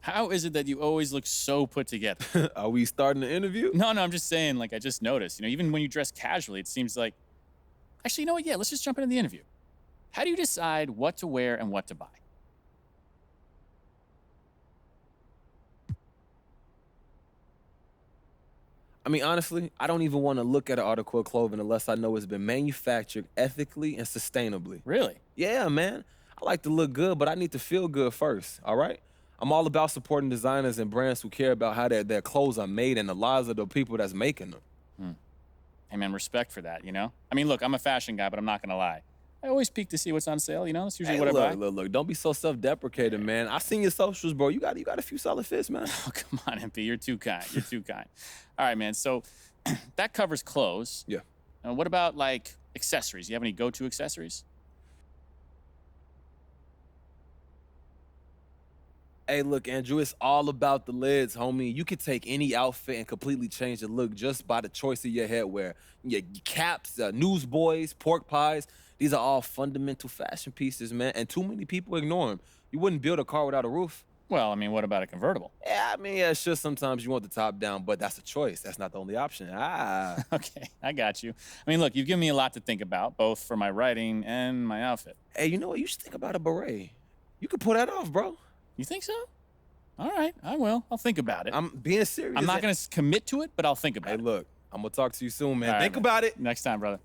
How is it that you always look so put together? Are we starting the interview? No, I'm just saying, like, I just noticed, even when you dress casually, it seems like, actually, you know what? Yeah, let's just jump into the interview. How do you decide what to wear and what to buy? I mean, honestly, I don't even want to look at an article of clothing unless I know it's been manufactured ethically and sustainably. Really? Yeah, man. I like to look good, but I need to feel good first. All right. I'm all about supporting designers and brands who care about how their clothes are made and the lives of the people that's making them. Hmm. Hey, man, respect for that. I mean, look, I'm a fashion guy, but I'm not going to lie. I always peek to see what's on sale. That's usually Hey, what I look, buy. look, look. Don't be so self-deprecating, man. I seen your socials, bro. You got a few solid fits, man. Oh, come on, MP. You're too kind. You're too kind. All right, man. So that covers clothes. Yeah. What about like accessories? You have any go-to accessories? Hey, look, Andrew, it's all about the lids, homie. You could take any outfit and completely change the look just by the choice of your headwear. Your caps, newsboys, pork pies, these are all fundamental fashion pieces, man. And too many people ignore them. You wouldn't build a car without a roof. Well, I mean, what about a convertible? Yeah, I mean, yeah, sure, sometimes you want the top down, but that's a choice. That's not the only option. Ah. Okay, I got you. I mean, look, you've given me a lot to think about, both for my writing and my outfit. Hey, you know what? You should think about a beret. You could pull that off, bro. You think so? All right, I will. I'll think about it. I'm being serious. I'm not going to commit to it, but I'll think about Hey, it. look, I'm gonna talk to you soon, man. All right, Think man. about it. Next time, brother.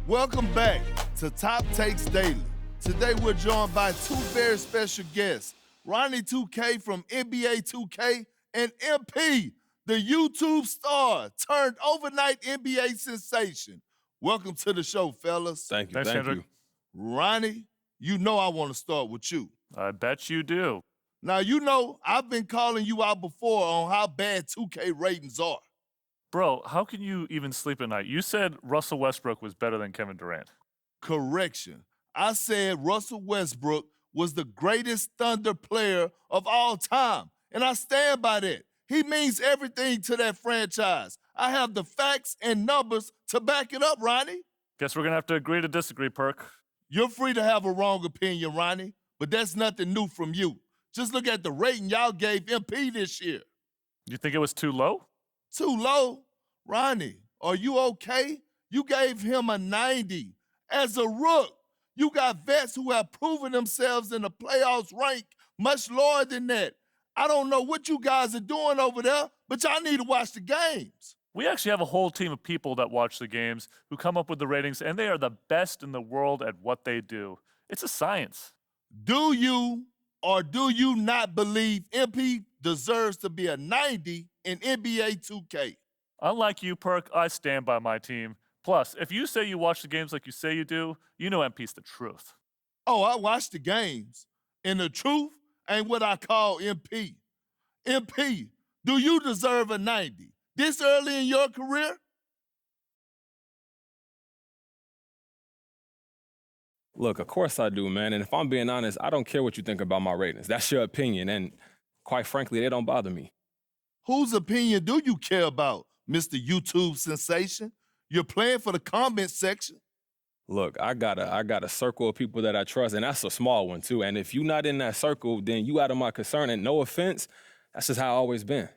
Welcome back to Top Takes Daily. Today we're joined by two very special guests, Ronnie 2K from NBA 2K and MP, the YouTube star turned overnight NBA sensation. Welcome to the show, fellas. Thank you. Thanks, Thank Kendrick. you. Ronnie, you know I want to start with you. I bet you do. Now, you know I've been calling you out before on how bad 2K ratings are. Bro, how can you even sleep at night? You said Russell Westbrook was better than Kevin Durant. Correction. I said Russell Westbrook was the greatest Thunder player of all time, and I stand by that. He means everything to that franchise. I have the facts and numbers to back it up, Ronnie. Guess we're going to have to agree to disagree, Perk. You're free to have a wrong opinion, Ronnie, but that's nothing new from you. Just look at the rating y'all gave MP this year. You think it was too low? Too low? Ronnie, are you okay? You gave him a 90. As a rook, you got vets who have proven themselves in the playoffs rank much lower than that. I don't know what you guys are doing over there, but y'all need to watch the games. We actually have a whole team of people that watch the games who come up with the ratings, and they are the best in the world at what they do. It's a science. Do you or do you not believe MP deserves to be a 90 in NBA 2K? Unlike you, Perk, I stand by my team. Plus, if you say you watch the games like you say you do, you know MP's the truth. Oh, I watch the games, and the truth ain't what I call MP. MP, do you deserve a 90 this early in your career? Look, of course I do, man. And if I'm being honest, I don't care what you think about my ratings. That's your opinion. And quite frankly, they don't bother me. Whose opinion do you care about, Mr. YouTube sensation? You're playing for the comment section. Look, I got a circle of people that I trust, and that's a small one too. And if you're not in that circle, then you out of my concern. And no offense, that's just how I always been.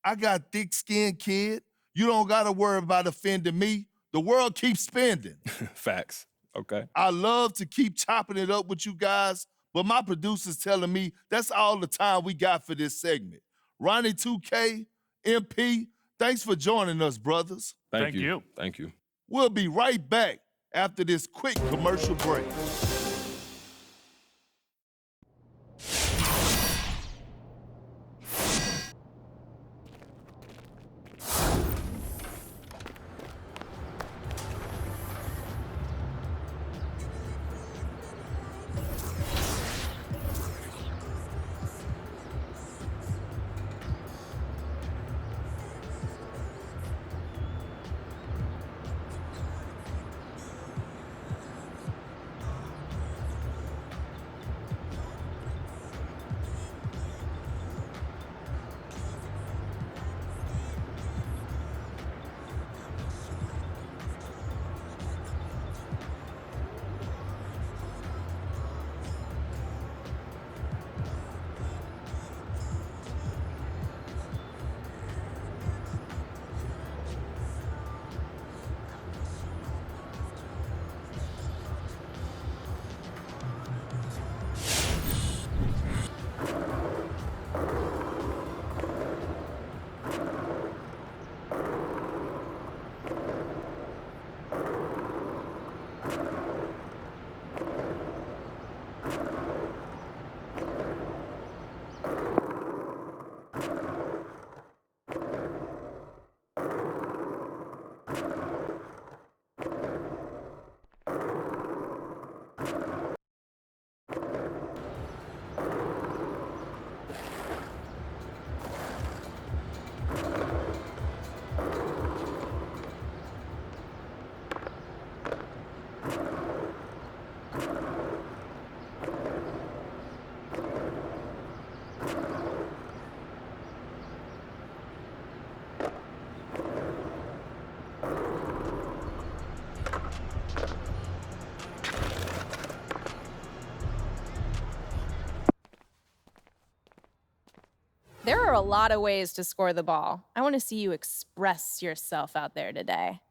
I got thick skin, kid. You don't gotta worry about offending me. The world keeps spending. Facts. Okay. I love to keep chopping it up with you guys, but my producer's telling me that's all the time we got for this segment. Ronnie 2K, MP, thanks for joining us, brothers. Thank you. Thank you. We'll be right back after this quick commercial break. There are a lot of ways to score the ball. I want to see you express yourself out there today.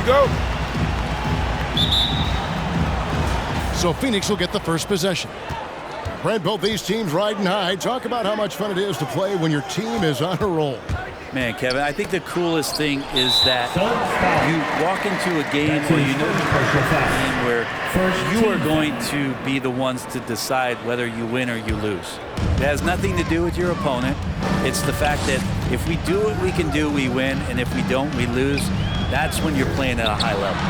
go. So Phoenix will get the first possession. Brent, both these teams riding high. Talk about how much fun it is to play when your team is on a roll. Man, Kevin, I think the coolest thing is that you walk into a game where you know you're game where you are going to be the ones to decide whether you win or you lose. It has nothing to do with your opponent. It's the fact that if we do what we can do, we win, and if we don't, we lose. That's when you're playing at a high level.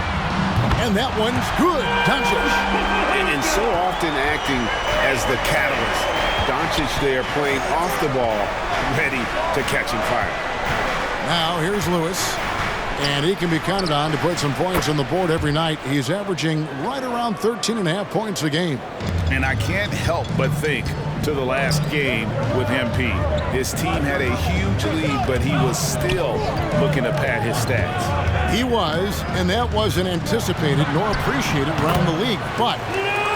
And that one's good. Doncic. And so often acting as the catalyst. Doncic there playing off the ball, ready to catching fire. Now here's Lewis. And he can be counted on to put some points on the board every night. He's averaging right around 13.5 points a game. And I can't help but think to the last game with MP. His team had a huge lead, but he was still looking to pad his stats. He was, and that wasn't anticipated nor appreciated around the league. But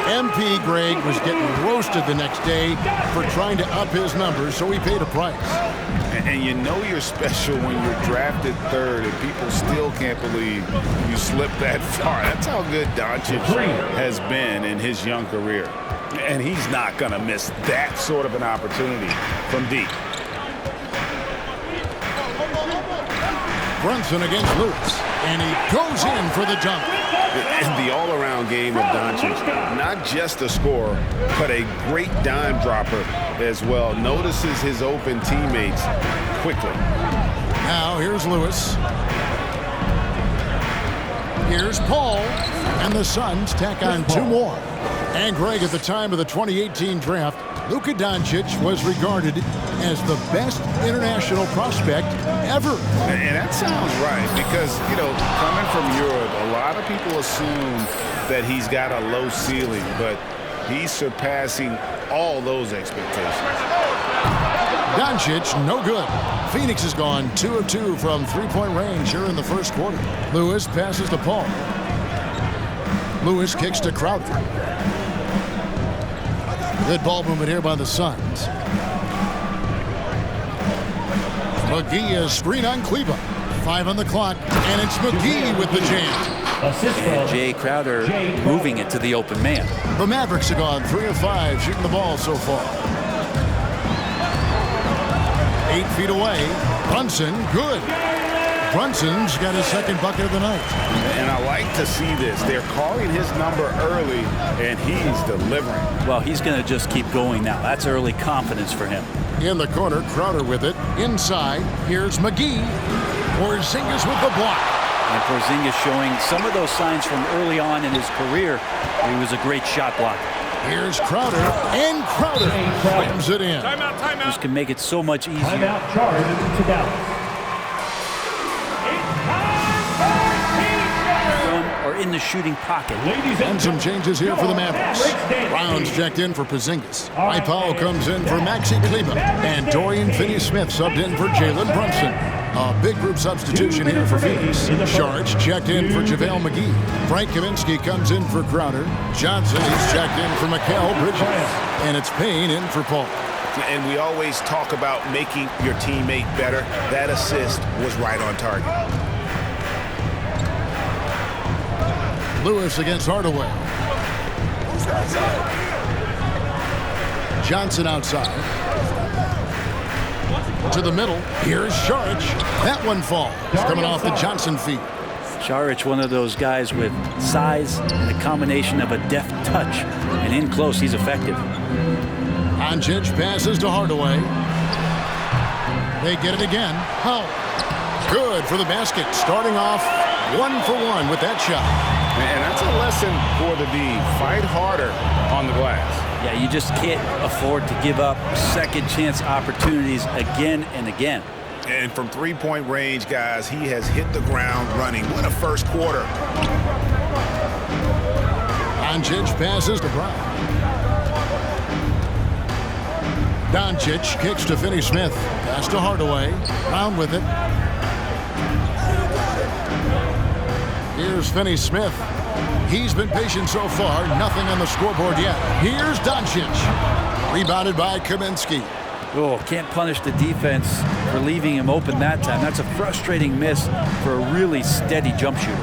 MP Greg was getting roasted the next day for trying to up his numbers, so he paid a price. And you know you're special when you're drafted third and people still can't believe you slipped that far. That's how good Doncic has been in his young career. And he's not going to miss that sort of an opportunity from deep. Brunson against Lewis, and he goes in for the dunk. And the all-around game of Doncic, not just a scorer, but a great dime dropper as well. Notices his open teammates quickly. Now here's Lewis. Here's Paul, and the Suns tack on two more. And Greg, at the time of the 2018 draft, Luka Doncic was regarded as the best international prospect ever. And that sounds right because, you know, coming from Europe, a lot of people assume that he's got a low ceiling, but he's surpassing all those expectations. Doncic, no good. Phoenix has gone 2 of 2 from three-point range here in the first quarter. Lewis passes to Paul. Lewis kicks to Crowder. Good ball movement here by the Suns. McGee is screen on Kleba. 5 on the clock, and it's McGee with the jam. And Jay Crowder moving it to the open man. The Mavericks have gone 3 of 5 shooting the ball so far. 8 feet away. Brunson, good. Brunson's got his second bucket of the night. And I like to see this. They're calling his number early, and he's delivering. Well, he's going to just keep going now. That's early confidence for him. In the corner, Crowder with it. Inside, here's McGee. Porzingis with the block. And Porzingis showing some of those signs from early on in his career. He was a great shot blocker. Here's Crowder, and Crowder slams it in. Timeout, timeout. This can make it so much easier. Timeout charged to Dallas. Or in the shooting pocket. And some changes here for the Mavericks. Brown's checked in for Porzingis. Powell comes in for Maxi Kleba. And Dorian Finney-Smith subbed in for Jalen Brunson. A big group substitution here for Phoenix. Sharge checked in for JaVale McGee. Frank Kaminsky comes in for Crowder. Johnson is checked in for Mikal Bridges. And it's Payne in for Paul. And we always talk about making your teammate better. That assist was right on target. Lewis against Hardaway. Johnson outside. To the middle. Here's Sharge. That one falls. Coming off the Johnson feet. Saric, one of those guys with size and a combination of a deft touch. And in close, he's effective. Doncic passes to Hardaway. They get it again. Powell. Good for the basket. Starting off 1 for 1 with that shot. And that's a lesson for the D. Fight harder on the glass. Yeah, you just can't afford to give up second chance opportunities again and again. And from three-point range, guys, he has hit the ground running. What a first quarter. Doncic passes to Brown. Doncic kicks to Finney-Smith. Pass to Hardaway. Brown with it. Here's Finney-Smith. He's been patient so far. Nothing on the scoreboard yet. Here's Doncic. Rebounded by Kaminsky. Oh, can't punish the defense for leaving him open that time. That's a frustrating miss for a really steady jump shooter.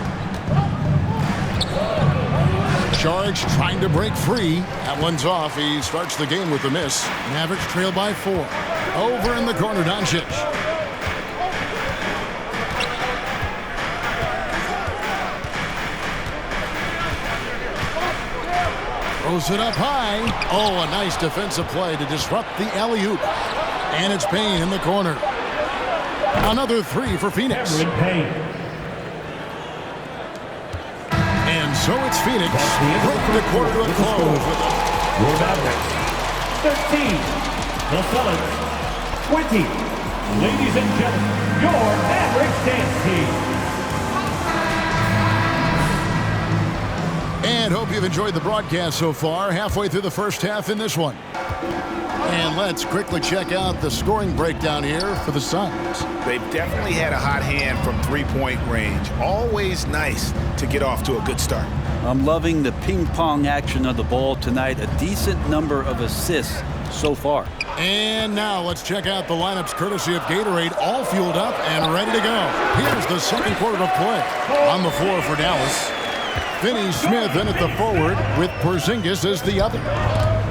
Sharks trying to break free. That one's off. He starts the game with a miss. Mavericks trail by 4. Over in the corner, Doncic. Throws it up high. Oh, a nice defensive play to disrupt the alley-oop. And it's Payne in the corner. Another 3 for Phoenix. And so it's Phoenix. Break the quarter to a close. Your Mavericks 13. The Suns 20. Ladies and gentlemen, your Mavericks dance team. And hope you've enjoyed the broadcast so far. Halfway through the first half in this one. And let's quickly check out the scoring breakdown here for the Suns. They've definitely had a hot hand from three-point range. Always nice to get off to a good start. I'm loving the ping-pong action of the ball tonight. A decent number of assists so far. And now let's check out the lineups courtesy of Gatorade, all fueled up and ready to go. Here's the second quarter of play. On the floor for Dallas, Finney Smith in at the forward with Porzingis as the other.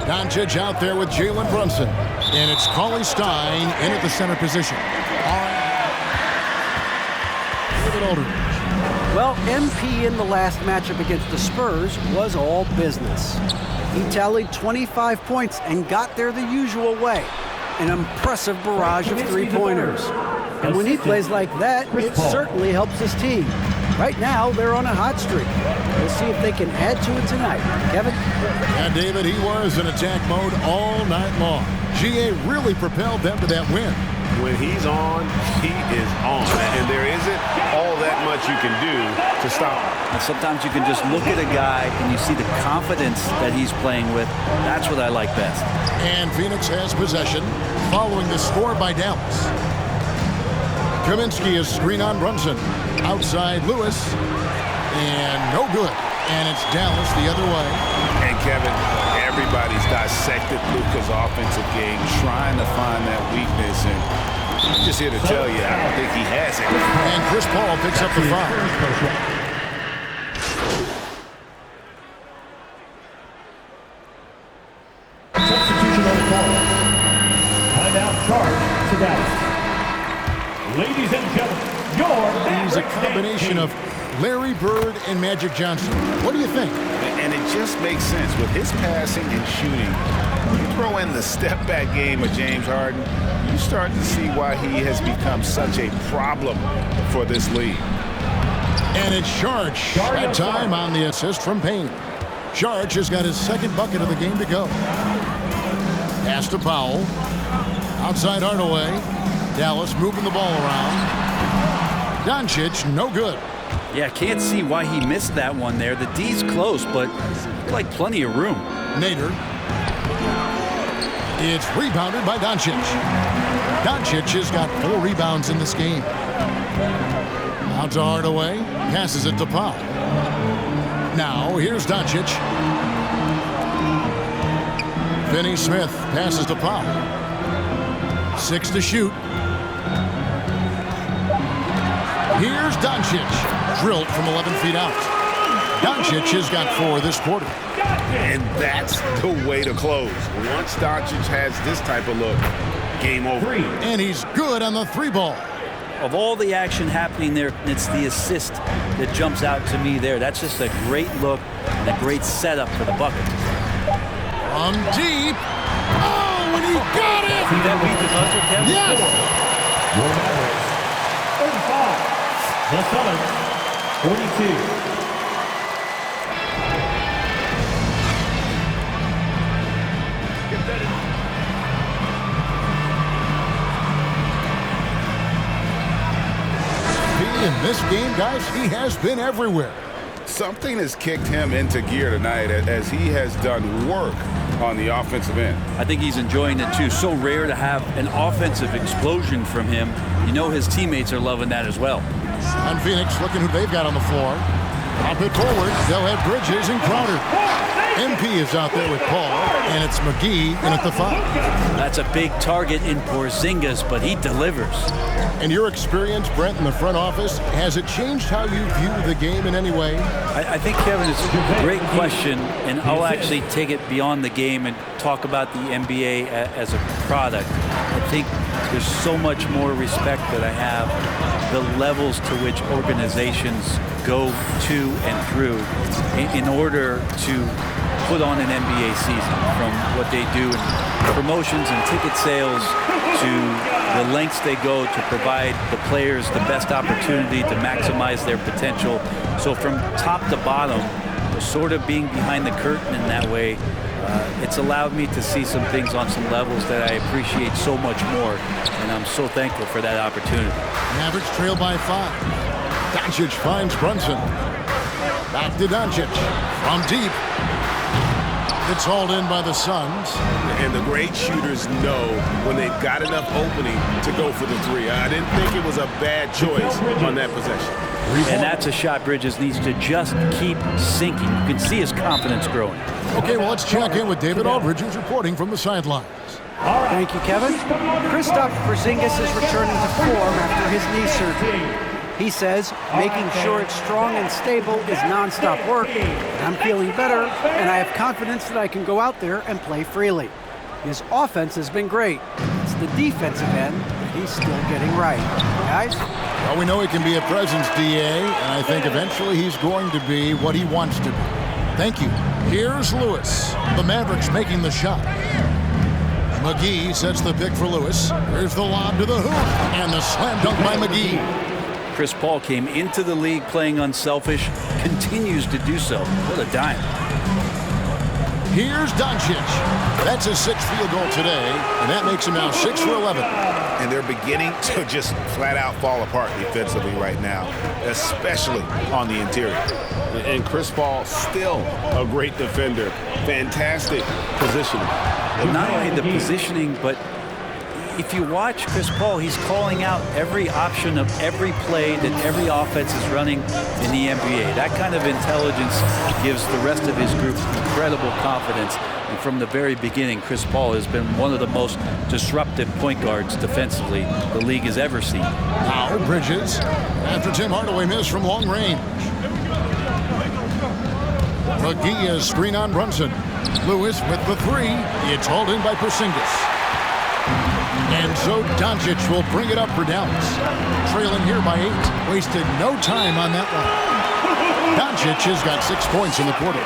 Doncic out there with Jalen Brunson. And it's Cauley Stein in at the center position. Well, MP in the last matchup against the Spurs was all business. He tallied 25 points and got there the usual way. An impressive barrage of three-pointers. And when he plays like that, it certainly helps his team. Right now, they're on a hot streak. We'll see if they can add to it tonight. Kevin? And David, he was in attack mode all night long. GA really propelled them to that win. When he's on, he is on. And there isn't all that much you can do to stop him. And sometimes you can just look at a guy and you see the confidence that he's playing with. That's what I like best. And Phoenix has possession following the score by Dallas. Kaminsky is screen on Brunson. Outside Lewis. And no good. And it's Dallas the other way. And Kevin, everybody's dissected Luka's offensive game, trying to find that weakness. And I'm just here to tell you, I don't think he has it. And Chris Paul picks up the foul. Substitution on the call. Timeout charge to Dallas. Ladies and gentlemen, your He's a Mavericks combination team. of Larry Bird and Magic Johnson. What do you think? And it just makes sense. With his passing and shooting, you throw in the step-back game of James Harden, you start to see why he has become such a problem for this league. And it's Sharch at time on the assist from Payne. Sharch has got his second bucket of the game to go. Pass to Powell. Outside Hardaway. Dallas moving the ball around. Doncic, no good. Yeah, can't see why he missed that one there. The D's close, but like plenty of room. Nader. It's rebounded by Doncic. Doncic has got 4 rebounds in this game. Out to Hardaway. Passes it to Powell. Now, here's Doncic. Finney Smith passes to Powell. 6 to shoot. Here's Doncic. Drilled from 11 feet out. Doncic has got 4 this quarter. And that's the way to close. Once Doncic has this type of look, game over. And he's good on the 3-ball. Of all the action happening there, it's the assist that jumps out to me there. That's just a great look and a great setup for the bucket. From deep. Oh, and he got it! See that beat the buzzer, Kevin? Yes! Your Mavericks 35. The Suns 42. In this game, guys, he has been everywhere. Something has kicked him into gear tonight as he has done work on the offensive end. I think he's enjoying it too. So rare to have an offensive explosion from him. You know his teammates are loving that as well. And Phoenix looking who they've got on the floor. Pop it forward. They'll have Bridges and Crowder. MP is out there with Paul, and it's McGee in at the 5. That's a big target in Porzingis, but he delivers. And your experience, Brent, in the front office, has it changed how you view the game in any way? I think, Kevin, it's a great question, and I'll actually take it beyond the game and talk about the NBA as a product. I think there's so much more respect that I have, the levels to which organizations go to and through in order to put on an NBA season, from what they do in promotions and ticket sales to the lengths they go to provide the players the best opportunity to maximize their potential. So from top to bottom, sort of being behind the curtain in that way, it's allowed me to see some things on some levels that I appreciate so much more, and I'm so thankful for that opportunity. Mavericks trail by 5. Doncic finds Brunson. Back to Doncic. From deep. It's hauled in by the Suns. And the great shooters know when they've got enough opening to go for the 3. I didn't think it was a bad choice on that possession. And that's a shot Bridges needs to just keep sinking. You can see his confidence growing. Okay, well, let's check in with David Aldridge, who's reporting from the sidelines. Thank you, Kevin. Kristaps Porzingis is returning to form after his knee surgery. He says making sure it's strong and stable is nonstop work. I'm feeling better, and I have confidence that I can go out there and play freely. His offense has been great. It's the defensive end that he's still getting right. Guys? Well, we know he can be a presence, DA, and I think eventually he's going to be what he wants to be. Thank you. Here's Lewis. The Mavericks making the shot. McGee sets the pick for Lewis. Here's the lob to the hoop, and the slam dunk by McGee. Chris Paul came into the league playing unselfish, continues to do so. What a dime. Here's Doncic. That's his 6th field goal today, and that makes him now 6 for 11. And they're beginning to just flat out fall apart defensively right now, especially on the interior. And Chris Paul, still a great defender. Fantastic positioning. And not only the positioning, but if you watch Chris Paul, he's calling out every option of every play that every offense is running in the NBA. That kind of intelligence gives the rest of his group incredible confidence. And from the very beginning, Chris Paul has been one of the most disruptive point guards defensively the league has ever seen. Now Bridges, after Tim Hardaway missed from long range. McGee is screen on Brunson. Lewis with the 3. It's hauled in by Porzingis. And so Doncic will bring it up for Dallas. Trailing here by 8. Wasted no time on that one. Doncic has got 6 points in the quarter.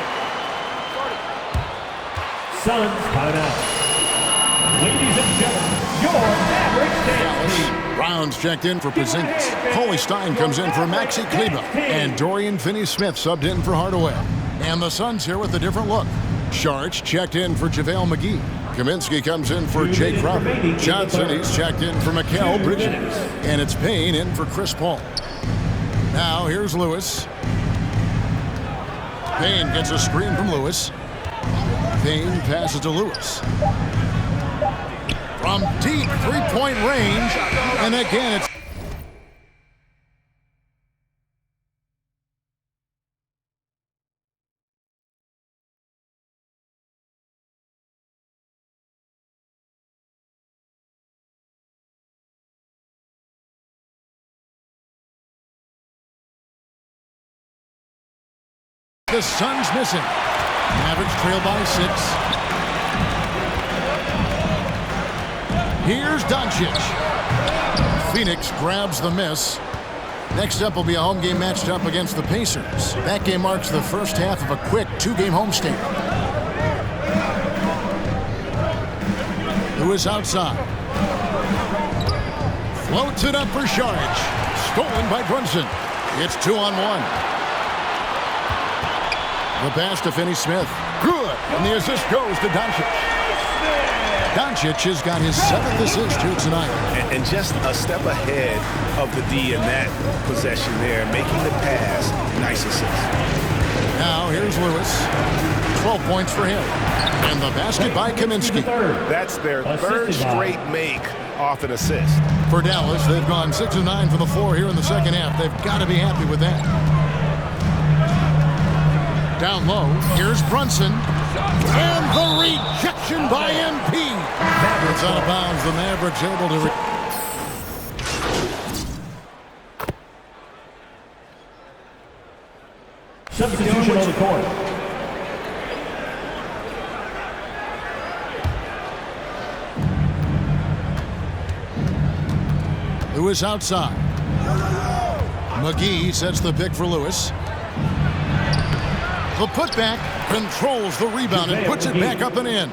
Suns timeout. Ladies and gentlemen, your Mavericks Dallas. Rounds checked in for Porzingis. Holy Stein comes in for Maxi Kleber. And Dorian Finney-Smith subbed in for Hardaway. And the Suns here with a different look. Sharch checked in for JaVale McGee. Kaminsky comes in for Jay Crowder. Johnson, he's checked in for Mikal Bridges. And it's Payne in for Chris Paul. Now here's Lewis. Payne gets a screen from Lewis. Payne passes to Lewis. From deep 3-point range. And again, it's the Suns missing. Mavericks trail by 6. Here's Doncic. Phoenix grabs the miss. Next up will be a home game matched up against the Pacers. That game marks the first half of a quick 2-game homestand. Lewis outside. Floats it up for Saric. Stolen by Brunson. It's 2-on-1. The pass to Finney-Smith. Good. And the assist goes to Doncic. Doncic has got his 7th assist here tonight. And just a step ahead of the D in that possession there, making the pass. Nice assist. Now here's Lewis. 12 points for him. And the basket by Kaminsky. That's their 3rd straight make off an assist. For Dallas, they've gone 6 of 9 from the floor here in the second half. They've got to be happy with that. Down low, here's Brunson. And the rejection by MP. It's out of bounds. The Mavericks able to... Substitution on the court. Lewis outside. McGee sets the pick for Lewis. The putback controls the rebound and puts it back up and in.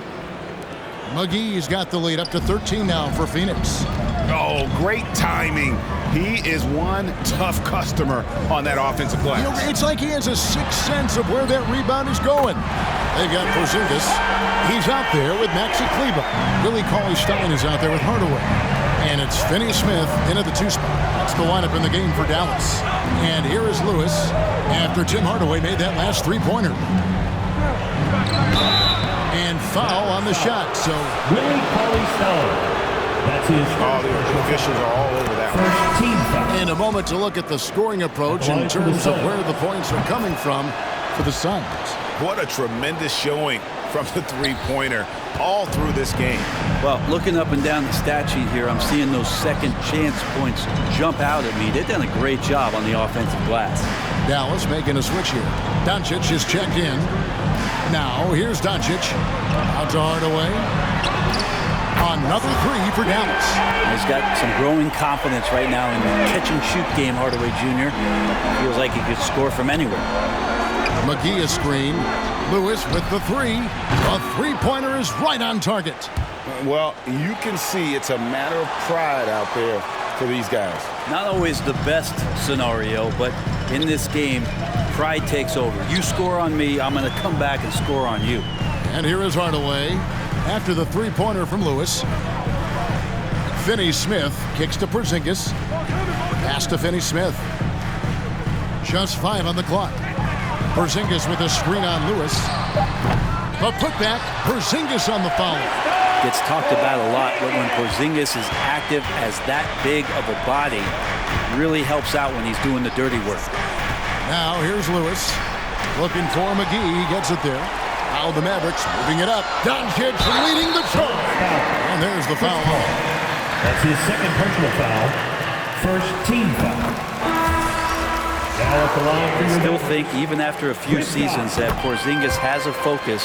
McGee's got the lead up to 13 now for Phoenix. Oh, great timing. He is one tough customer on that offensive glass. You know, it's like he has a sixth sense of where that rebound is going. They've got Porzingis. He's out there with Maxi Kleber. Billy Cauley-Stein is out there with Hardaway. And it's Finney-Smith into the 2 spot. That's the lineup in the game for Dallas. And here is Lewis after Tim Hardaway made that last three-pointer. And foul on the shot. So Willie Cauley-Stein. That's his Oh, the officials are all over that one. first team foul. in a moment to look at the scoring approach in terms of where the points are coming from for the Suns. What a tremendous showing from the three-pointer all through this game. Well, looking up and down the stat sheet here, I'm seeing those second chance points jump out at me. They've done a great job on the offensive glass. Dallas making a switch here. Doncic is checked in. Now here's Doncic. Out to Hardaway. Another three for Dallas. He's got some growing confidence right now in the catch-and-shoot game, Hardaway Jr. Feels like he could score from anywhere. McGee a screen. Lewis with the three. A three-pointer is right on target. Well, you can see it's a matter of pride out there for these guys. Not always the best scenario, but in this game, pride takes over. You score on me, I'm going to come back and score on you. And here is Hardaway after the three-pointer from Lewis. Finney-Smith kicks to Porzingis. Pass to Finney-Smith. Just 5 on the clock. Porzingis with a screen on Lewis. A putback. Porzingis on the foul. Gets talked about a lot, but when Porzingis is active as that big of a body, really helps out when he's doing the dirty work. Now here's Lewis. Looking for McGee. He gets it there. Now the Mavericks moving it up. Doncic leading the charge. And there's the foul. That's his second personal foul. First team foul. Now at the line for I your still think, even after a few seasons, that Porzingis has a focus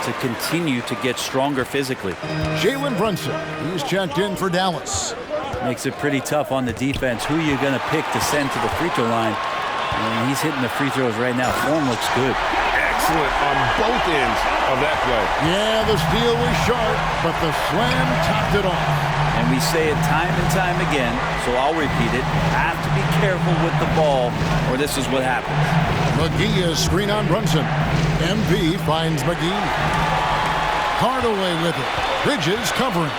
to continue to get stronger physically. Jalen Brunson, he's checked in for Dallas. Makes it pretty tough on the defense. Who you're going to pick to send to the free throw line. And he's hitting the free throws right now. Form looks good. Excellent on both ends of that play. Yeah, the steal was sharp, but the slam topped it off. And we say it time and time again, so I'll repeat it. Have to be careful with the ball, or this is what happens. McGee is screen on Brunson. MP finds McGee. Hardaway with it. Bridges covering.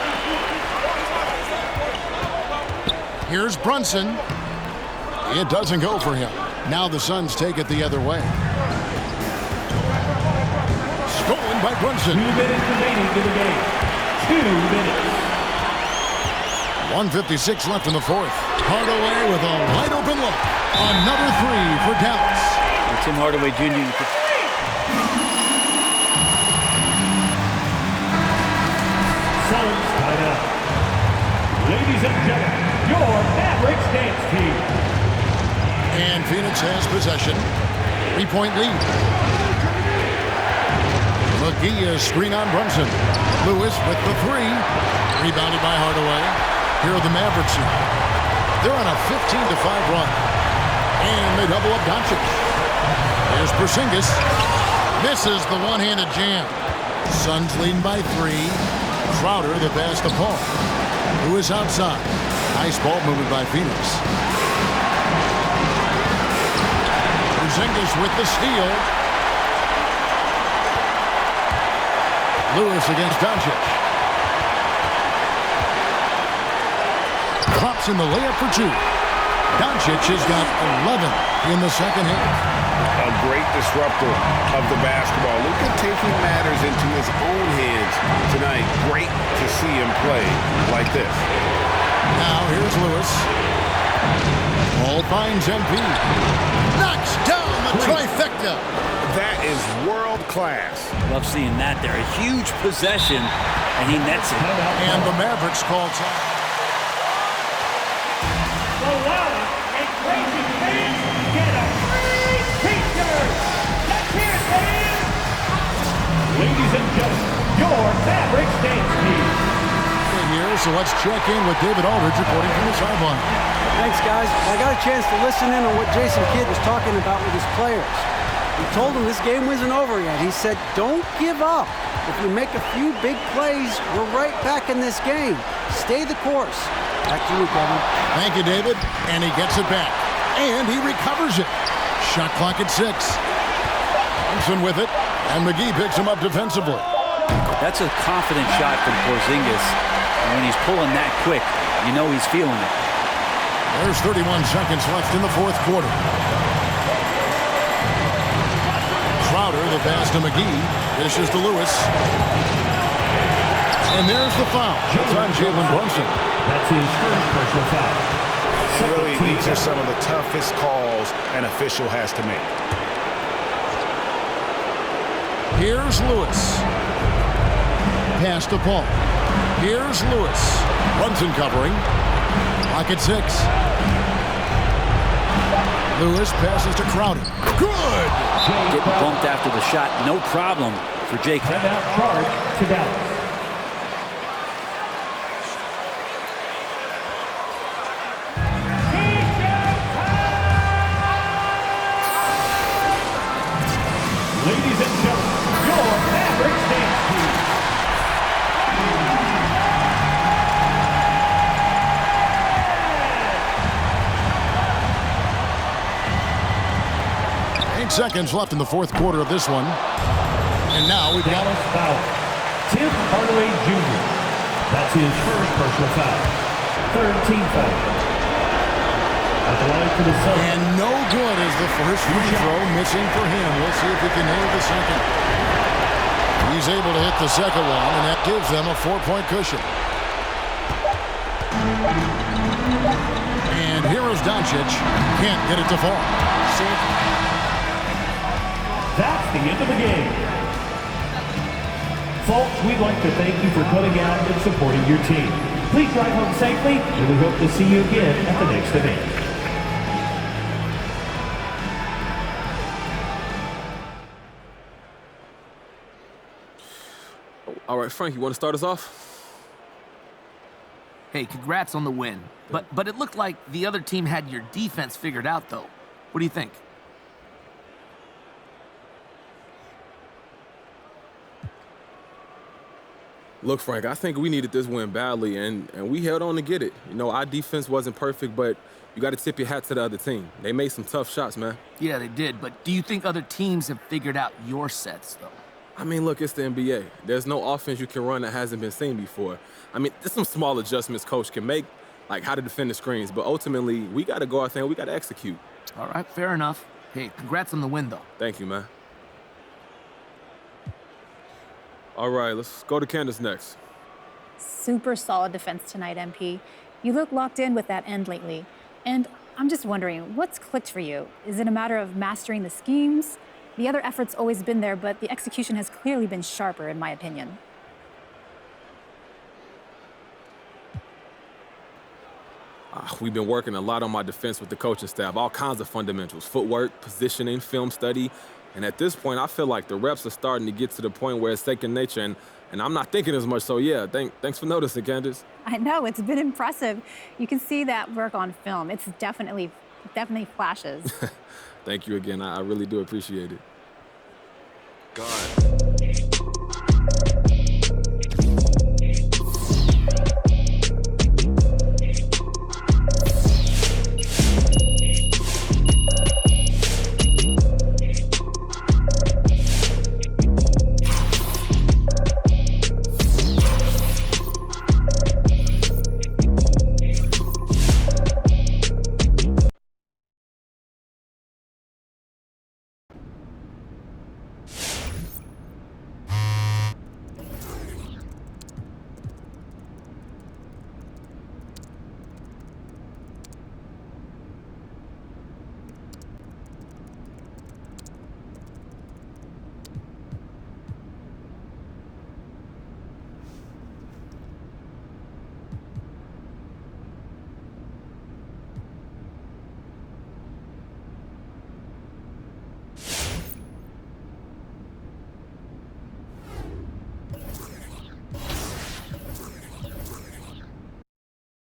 Here's Brunson. It doesn't go for him. Now the Suns take it the other way. Stolen by Brunson. 2 minutes remaining in the game. 2 minutes. 1:56 left in the fourth. Hardaway with a wide open look. Another three for Dallas. And Tim Hardaway Jr. Suns timeout. Ladies and gentlemen, your Mavericks dance team. And Phoenix has possession. 3-point lead. McGee is screen on Brunson. Lewis with the three. Rebounded by Hardaway. Here are the Mavericks now. They're on a 15-5 run. And they double up Doncic. There's Porzingis. Misses the one-handed jam. Suns leading by 3. Crowder the pass to Paul. Lewis outside. Nice ball movement by Phoenix. Porzingis with the steal. Lewis against Doncic. Drops in the layup for 2. Doncic has got 11 in the second half. A great disruptor of the basketball. Luka taking matters into his own hands tonight. Great to see him play like this. Now here's Lewis. Ball finds MP. Knocks down the trifecta. That is world class. Love seeing that there. A huge possession, and he nets it. And the Mavericks call time. The loud and crazy fans get a free t-shirt. Let's hear it, fans. Ladies and gentlemen, your Mavericks dance team. Here, so let's check in with David Aldridge reporting from the sideline. Thanks, guys. I got a chance to listen in on what Jason Kidd was talking about with his players. He told them this game wasn't over yet. He said, don't give up. If you make a few big plays, we're right back in this game. Stay the course. Back to you, Kevin. Thank you, David. And he gets it back. And he recovers it. Shot clock at 6. Thompson with it. And McGee picks him up defensively. That's a confident shot from Porzingis. And when he's pulling that quick, you know he's feeling it. There's 31 seconds left in the fourth quarter. Crowder, the pass to McGee. Dishes to Lewis. And there's the foul. It's on Jalen Brunson. That's his first personal foul. Really, these are some of the toughest calls an official has to make. Here's Lewis. Pass to Paul. Here's Lewis. Brunson covering. Clock at 6. Lewis passes to Crowder. Good! Getting bumped after the shot, no problem for Jake. Timeout charge to Dallas. Ladies and gentlemen, your Mavericks dance team. 8 seconds left in the fourth quarter of this one. And now we've got Dallas foul. Tim Hardaway Jr. That's his first personal foul. Third team foul. At the line for the Suns. And no good is the first free throw missing for him. We'll see if he can nail the second. He's able to hit the second one, and that gives them a 4-point cushion. And here is Doncic. Can't get it to fall. That's the end of the game. Folks, we'd like to thank you for coming out and supporting your team. Please drive home safely, and we hope to see you again at the next event. All right, Frank, you want to start us off? Hey, congrats on the win. But it looked like the other team had your defense figured out, though. What do you think? Look, Frank, I think we needed this win badly, and we held on to get it. You know, our defense wasn't perfect, but you got to tip your hat to the other team. They made some tough shots, man. Yeah, they did. But do you think other teams have figured out your sets, though? I mean, look, it's the NBA. There's no offense you can run that hasn't been seen before. I mean, there's some small adjustments coach can make, like how to defend the screens, but ultimately, we got to go out there and we got to execute. All right, fair enough. Hey, congrats on the win, though. Thank you, man. All right, let's go to Candace next. Super solid defense tonight, MP. You look locked in with that end lately. And I'm just wondering, what's clicked for you? Is it a matter of mastering the schemes? The other effort's always been there, but the execution has clearly been sharper, in my opinion. We've been working a lot on my defense with the coaching staff, all kinds of fundamentals, footwork, positioning, film study. And at this point, I feel like the reps are starting to get to the point where it's second nature, and I'm not thinking as much. So, yeah, thanks for noticing, Candace. I know, it's been impressive. You can see that work on film. It's definitely flashes. Thank you again. I really do appreciate it. God.